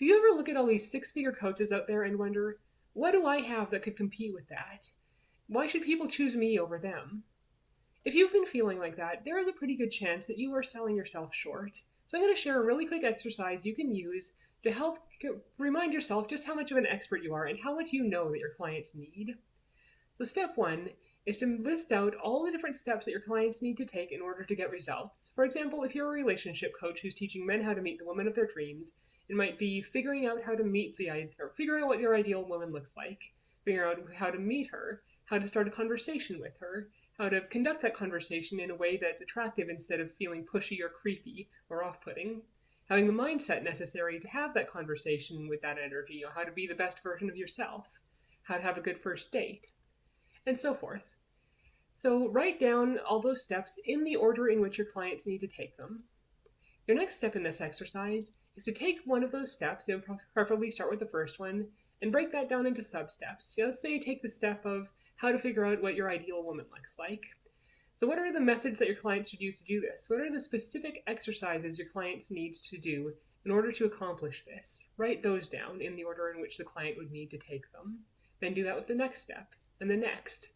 Do you ever look at all these six-figure coaches out there and wonder, what do I have that could compete with that? Why should people choose me over them? If you've been feeling like that, there is a pretty good chance that you are selling yourself short. So I'm going to share a really quick exercise you can use to help remind yourself just how much of an expert you are and how much you know that your clients need. So step one is to list out all the different steps that your clients need to take in order to get results. For example, if you're a relationship coach who's teaching men how to meet the woman of their dreams, it might be figuring out how to figuring out what your ideal woman looks like, figuring out how to meet her, how to start a conversation with her, how to conduct that conversation in a way that's attractive instead of feeling pushy or creepy or off-putting, having the mindset necessary to have that conversation with that energy, or how to be the best version of yourself, how to have a good first date, and so forth. So write down all those steps in the order in which your clients need to take them. Your next step in this exercise is to take one of those steps, preferably start with the first one, and break that down into sub-steps. So let's say you take the step of how to figure out what your ideal woman looks like. So what are the methods that your clients should use to do this? What are the specific exercises your clients need to do in order to accomplish this? Write those down in the order in which the client would need to take them. Then do that with the next step, and the next.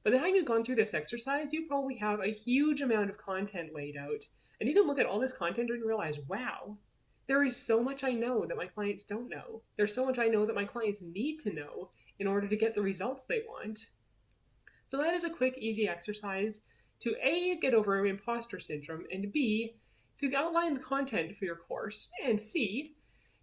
By the time you've gone through this exercise, you probably have a huge amount of content laid out, and you can look at all this content and realize, wow, there is so much I know that my clients don't know. There's so much I know that my clients need to know in order to get the results they want. So that is a quick, easy exercise to A, get over imposter syndrome, and B, to outline the content for your course, and C,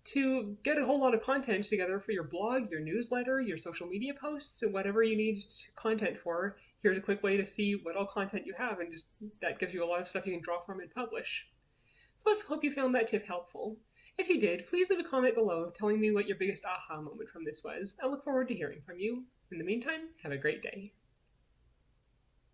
to get a whole lot of content together for your blog, your newsletter, your social media posts, and whatever you need content for. Here's a quick way to see what all content you have, and just that gives you a lot of stuff you can draw from and publish. So I hope you found that tip helpful. If you did, please leave a comment below telling me what your biggest aha moment from this was. I look forward to hearing from you. In the meantime, have a great day.